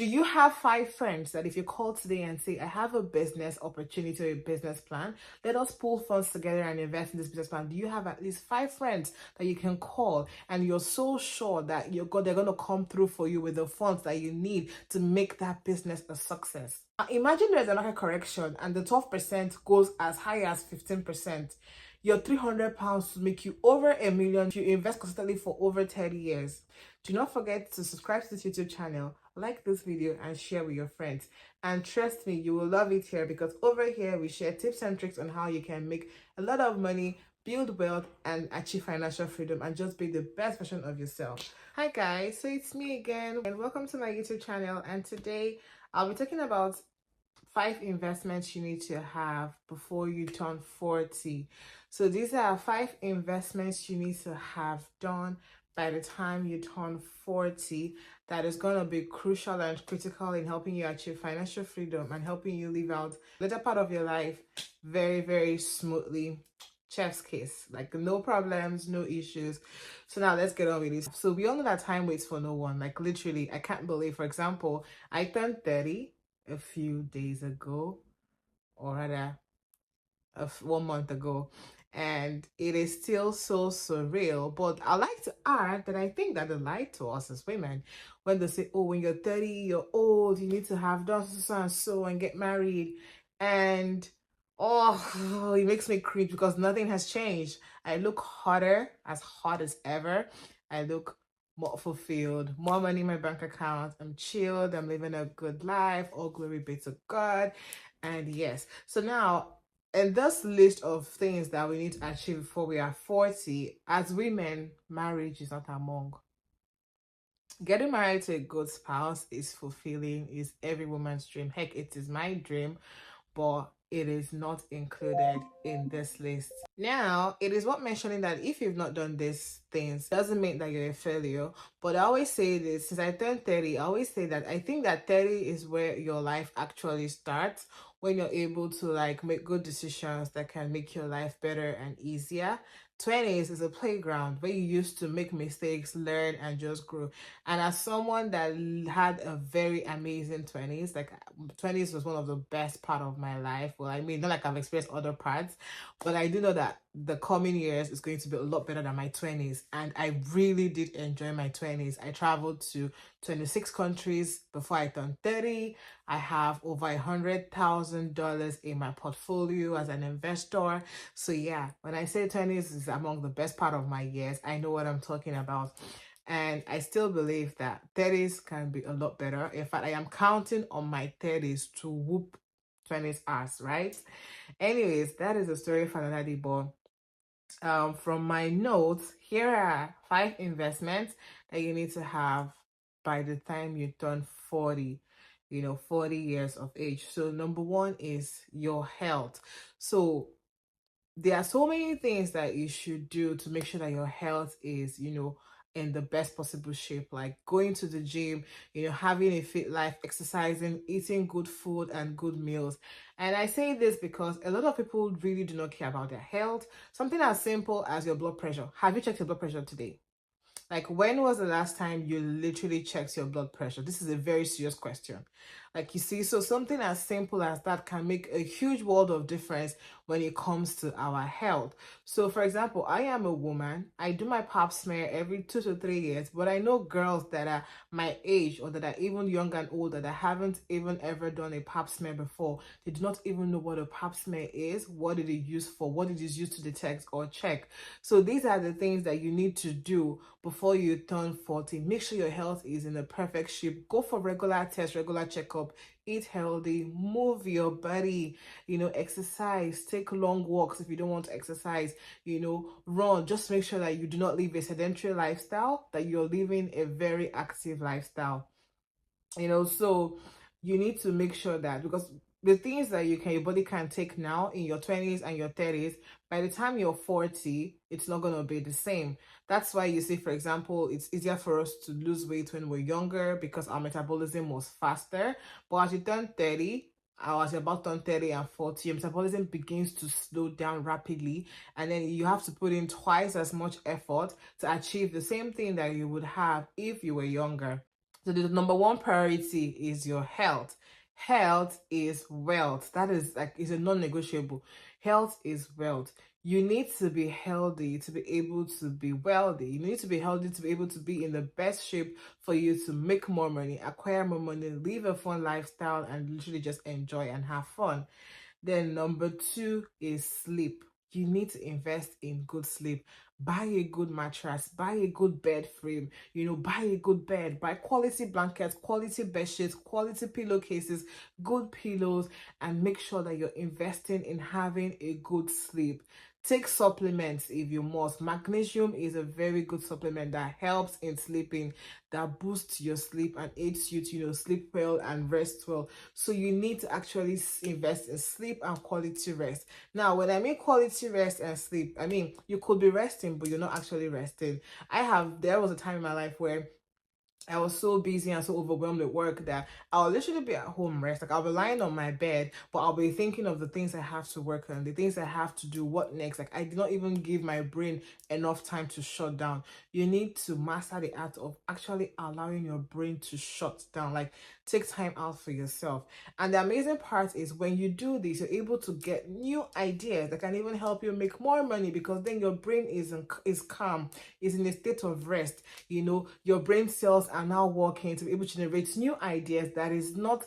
Do you have 5 friends that if you call today and say, I have a business opportunity or a business plan, let us pull funds together and invest in this business plan? Do you have at least 5 friends that you can call and you're so sure that they're going to come through for you with the funds that you need to make that business a success? Now, imagine there's a market correction and the 12% goes as high as 15%. Your £300 to make you over $1 million if you invest consistently for over 30 years. Do not forget to subscribe to this YouTube channel, like this video, and share with your friends. And trust me, you will love it here, because over here we share tips and tricks on how you can make a lot of money, build wealth, and achieve financial freedom, and just be the best version of yourself. Hi guys, so it's me again, and welcome to my YouTube channel. And today I'll be talking about 5 investments you need to have before you turn 40. So these are 5 investments you need to have done by the time you turn 40 that is going to be crucial and critical in helping you achieve financial freedom and helping you live out the later part of your life very, very smoothly. Chef's kiss, like no problems, no issues. So now let's get on with this. So we all know that time waits for no one. Like literally, I can't believe, for example, I turned 30 a few days ago, or rather 1 month ago, and it is still so surreal. But I like to add that I think that they lie to us as women when they say, oh, when you're 30, you're old, you need to have done so and so and get married. And oh, it makes me creep because nothing has changed. I look hotter, as hot as ever. I look more fulfilled, more money in my bank account. I'm chilled, I'm living a good life. All glory be to God. And yes, so now in this list of things that we need to achieve before we are 40, as women, marriage is not among. Getting married to a good spouse is fulfilling, is every woman's dream. Heck, it is my dream, but it is not included in this list. Now, it is worth mentioning that if you've not done these things, doesn't mean that you're a failure. But I always say this, since I turned 30, I always say that I think that 30 is where your life actually starts, when you're able to like make good decisions that can make your life better and easier. 20s is a playground where you used to make mistakes, learn, and just grow. And as someone that had a very amazing 20s, like 20s was one of the best part of my life. Well, I mean, not like I've experienced other parts, but I do know that the coming years is going to be a lot better than my 20s. And I really did enjoy my 20s. I traveled to 26 countries before I turned 30. I have over $100,000 in my portfolio as an investor. So yeah, when I say 20s is among the best part of my years, I know what I'm talking about. And I still believe that 30s can be a lot better. In fact, I am counting on my 30s to whoop 20s ass, right? Anyways, that is a story for another day. But from my notes, here are 5 investments that you need to have by the time you turn 40, 40 years of age. So number 1 is your health. So there are so many things that you should do to make sure that your health is, in the best possible shape, like going to the gym, having a fit life, exercising, eating good food and good meals. And I say this because a lot of people really do not care about their health. Something as simple as your blood pressure. Have you checked your blood pressure today? Like, when was the last time you literally checked your blood pressure? This is a very serious question. Like, you see, so something as simple as that can make a huge world of difference when it comes to our health. So, for example, I am a woman. I do my pap smear every 2 to 3 years, but I know girls that are my age or that are even younger and older that haven't even ever done a pap smear before. They do not even know what a pap smear is, what did it use for, what it is used to detect or check. So these are the things that you need to do before you turn 40. Make sure your health is in a perfect shape. Go for regular tests, regular checkup, eat healthy, move your body, exercise, take long walks if you don't want to exercise, run. Just make sure that you do not live a sedentary lifestyle, that you're living a very active lifestyle. So you need to make sure that, because the things that your body can take now in your 20s and your 30s, by the time you're 40, it's not going to be the same. That's why you see, for example, it's easier for us to lose weight when we're younger because our metabolism was faster. But as you turn 30, or as you're about to turn 30 and 40, your metabolism begins to slow down rapidly, and then you have to put in twice as much effort to achieve the same thing that you would have if you were younger. So the number one priority is your health. Health is wealth. That is like is a non-negotiable. Health is wealth. You need to be healthy to be able to be wealthy. You need to be healthy to be able to be in the best shape for you to make more money, acquire more money, live a fun lifestyle, and literally just enjoy and have fun. Then number two is sleep. You need to invest in good sleep. Buy a good mattress, buy a good bed frame, buy a good bed, buy quality blankets, quality bed sheets, quality pillowcases, good pillows, and make sure that you're investing in having a good sleep. Take supplements if you must. Magnesium is a very good supplement that helps in sleeping, that boosts your sleep and aids you to sleep well and rest well. So you need to actually invest in sleep and quality rest. Now, when I mean quality rest and sleep, I mean you could be resting, but you're not actually resting. There was a time in my life where I was so busy and so overwhelmed at work that I'll literally be at home rest. Like I'll be lying on my bed, but I'll be thinking of the things I have to work on, the things I have to do, what next. Like I did not even give my brain enough time to shut down. You need to master the art of actually allowing your brain to shut down. Like take time out for yourself. And the amazing part is when you do this, you're able to get new ideas that can even help you make more money, because then your brain is calm, is in a state of rest. Your brain cells are now working to be able to generate new ideas that is not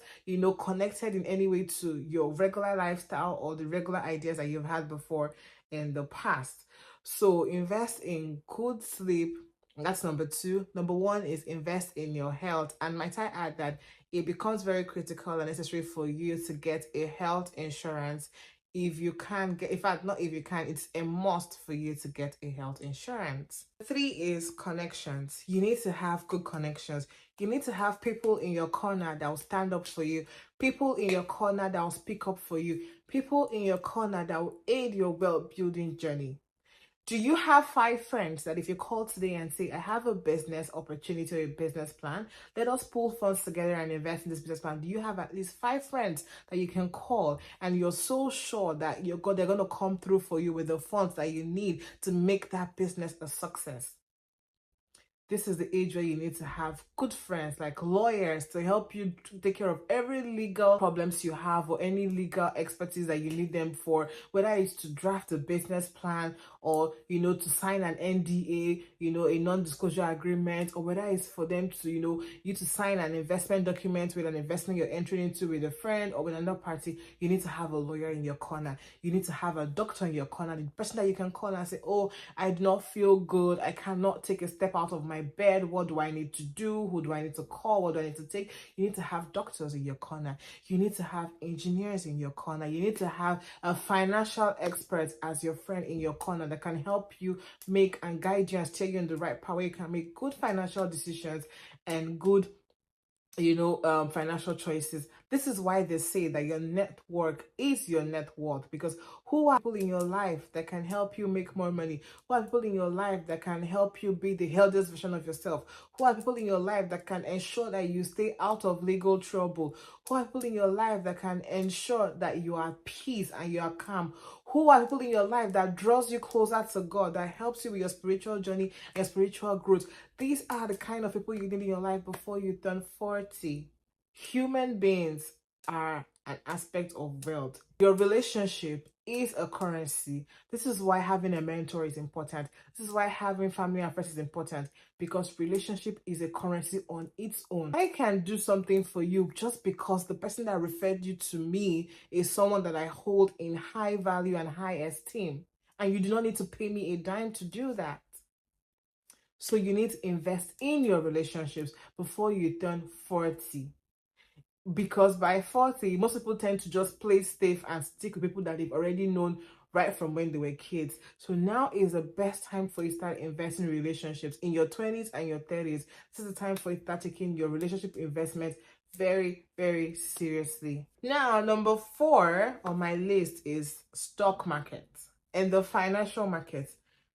connected in any way to your regular lifestyle or the regular ideas that you've had before in the past. So invest in good sleep. That's number two. Number one is invest in your health. And might I add that it becomes very critical and necessary for you to get a health insurance. If you can get, in fact, not if you can, it's a must for you to get a health insurance. Three is connections. You need to have good connections. You need to have people in your corner that will stand up for you, people in your corner that will speak up for you, people in your corner that will aid your well-building journey. Do you have 5 friends that if you call today and say, I have a business opportunity or a business plan, let us pool funds together and invest in this business plan? Do you have at least 5 friends that you can call and you're so sure that they're going to come through for you with the funds that you need to make that business a success? This is the age where you need to have good friends like lawyers to help you take care of every legal problems you have or any legal expertise that you need them for, whether it's to draft a business plan or to sign an NDA, a non-disclosure agreement, or whether it's for them to you to sign an investment document with an investment you're entering into with a friend or with another party. You need to have a lawyer in your corner. You need to have a doctor in your corner, the person that you can call and say, oh, I do not feel good, I cannot take a step out of my bed. What do I need to do? Who do I need to call? What do I need to take? You need to have doctors in your corner. You need to have engineers in your corner. You need to have a financial expert as your friend in your corner that can help you make and guide you and steer you in the right path where you can make good financial decisions and good financial choices. This is why they say that your network is your net worth, because who are people in your life that can help you make more money? Who are people in your life that can help you be the healthiest version of yourself? Who are people in your life that can ensure that you stay out of legal trouble? Who are people in your life that can ensure that you are at peace and you are calm? Who are people in your life that draws you closer to God, that helps you with your spiritual journey and spiritual growth? These are the kind of people you need in your life before you turn 40. Human beings are an aspect of wealth. Your relationship is a currency. This is why having a mentor is important. This is why having family and friends is important, because relationship is a currency on its own. I can do something for you just because the person that referred you to me is someone that I hold in high value and high esteem. And you do not need to pay me a dime to do that. So you need to invest in your relationships before you turn 40. Because by 40, most people tend to just play safe and stick with people that they've already known right from when they were kids. So now is the best time for you to start investing in relationships. In your 20s and your 30s, this is the time for you to start taking your relationship investment very, very seriously. Now, number 4 on my list is stock market. In the financial market,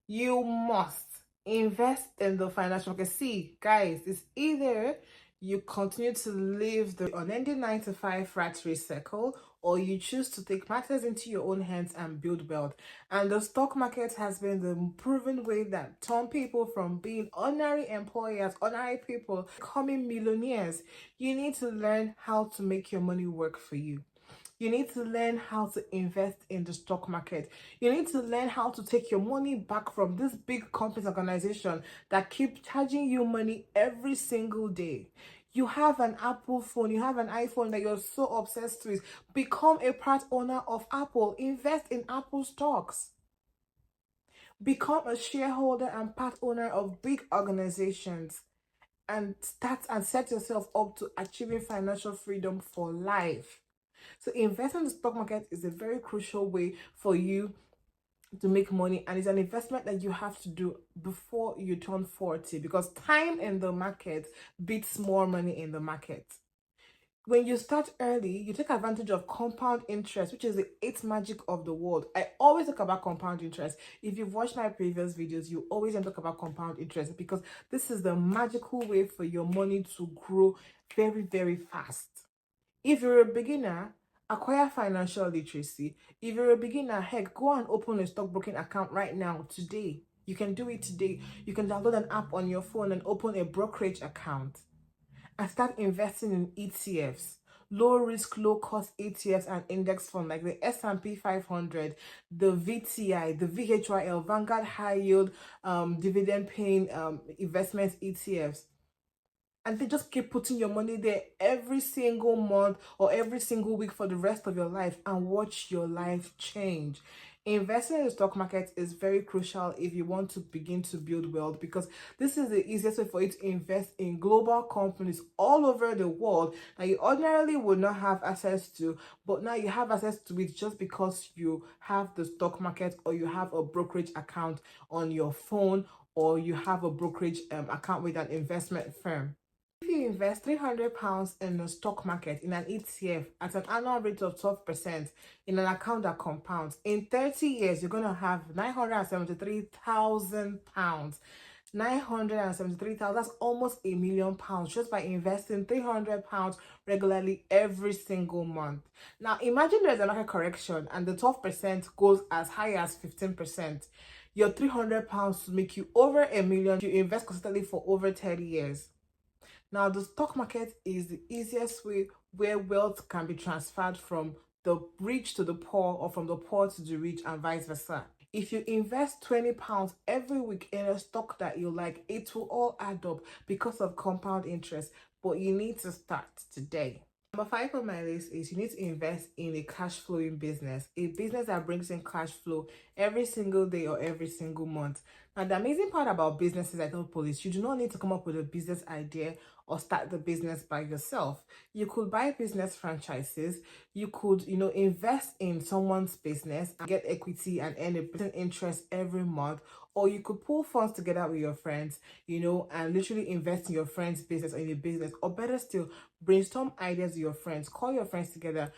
you must invest in the financial market. See, guys, it's either You continue to live the unending 9 to 5 rat race cycle, or you choose to take matters into your own hands and build wealth. And the stock market has been the proven way that turn people from being ordinary employers, ordinary people, becoming millionaires. You need to learn how to make your money work for you. You need to learn how to invest in the stock market. You need to learn how to take your money back from this big company organization that keep charging you money every single day. You have an Apple phone, you have an iPhone that you're so obsessed with. Become a part owner of Apple. Invest in Apple stocks. Become a shareholder and part owner of big organizations, and start and set yourself up to achieving financial freedom for life. So investing in the stock market is a very crucial way for you to make money, and it's an investment that you have to do before you turn 40, because time in the market beats more money in the market. When you start early, you take advantage of compound interest, which is the eighth magic of the world. I always talk about compound interest. If you've watched my previous videos, you always talk about compound interest, because this is the magical way for your money to grow very, very fast. If you're a beginner, acquire financial literacy. If you're a beginner, heck, go and open a stockbroking account right now, today. You can do it today. You can download an app on your phone and open a brokerage account and start investing in ETFs. Low risk, low cost ETFs and index funds like the S&P 500, the VTI, the VHYL, Vanguard High Yield Dividend Paying Investments ETFs. And they just keep putting your money there every single month or every single week for the rest of your life, and watch your life change. Investing in the stock market is very crucial if you want to begin to build wealth, because this is the easiest way for you to invest in global companies all over the world that you ordinarily would not have access to, but now you have access to it just because you have the stock market, or you have a brokerage account on your phone, or you have a brokerage account with an investment firm. If you invest £300 in the stock market in an ETF at an annual rate of 12% in an account that compounds, in 30 years, you're going to have £973,000. 973,000, that's almost £1,000,000 just by investing £300 regularly every single month. Now, imagine there's a market correction and the 12% goes as high as 15%. Your £300 to make you over £1,000,000. You invest consistently for over 30 years. Now, the stock market is the easiest way where wealth can be transferred from the rich to the poor, or from the poor to the rich, and vice versa. If you invest £20 every week in a stock that you like, it will all add up because of compound interest. But you need to start today. Number 5 on my list is you need to invest in a cash flowing business, a business that brings in cash flow every single day or every single month. Now, the amazing part about businesses, I tell police, you do not need to come up with a business idea or start the business by yourself. You could buy business franchises. You could, invest in someone's business and get equity and earn a percent interest every month. Or you could pull funds together with your friends, and literally invest in your friend's business or in a business. Or better still, brainstorm ideas with your friends. Call your friends together,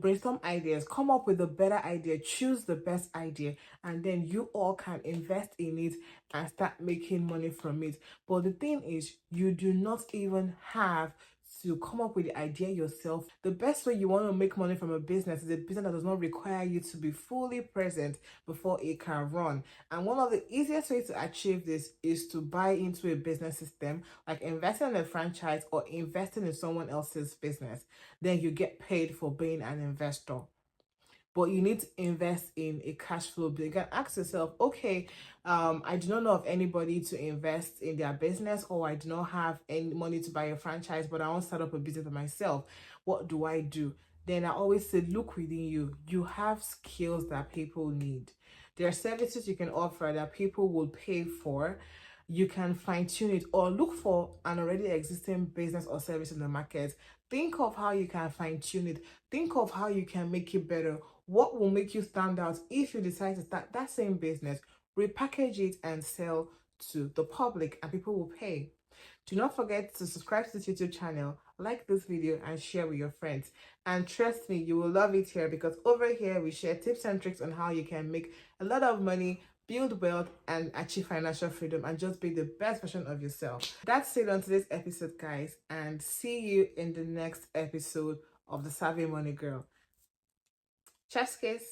brainstorm ideas, come up with a better idea, choose the best idea, and then you all can invest in it and start making money from it. But the thing is, you do not even have to come up with the idea yourself. The best way you want to make money from a business is a business that does not require you to be fully present before it can run. And one of the easiest ways to achieve this is to buy into a business system, like investing in a franchise or investing in someone else's business. Then you get paid for being an investor. But you need to invest in a cash flow. You can ask yourself, okay, I do not know of anybody to invest in their business, or I do not have any money to buy a franchise, but I want to start up a business for myself. What do I do? Then I always say, look within you. You have skills that people need. There are services you can offer that people will pay for. You can fine tune it, or look for an already existing business or service in the market. Think of how you can fine tune it. Think of how you can make it better. What will make you stand out if you decide to start that same business, repackage it and sell to the public, and people will pay. Do not forget to subscribe to this YouTube channel, like this video, and share with your friends. And trust me, you will love it here, because over here we share tips and tricks on how you can make a lot of money build wealth, and achieve financial freedom, and just be the best version of yourself. That's it on today's episode, guys, and see you in the next episode of the Savvy Money Girl. Chef's kiss.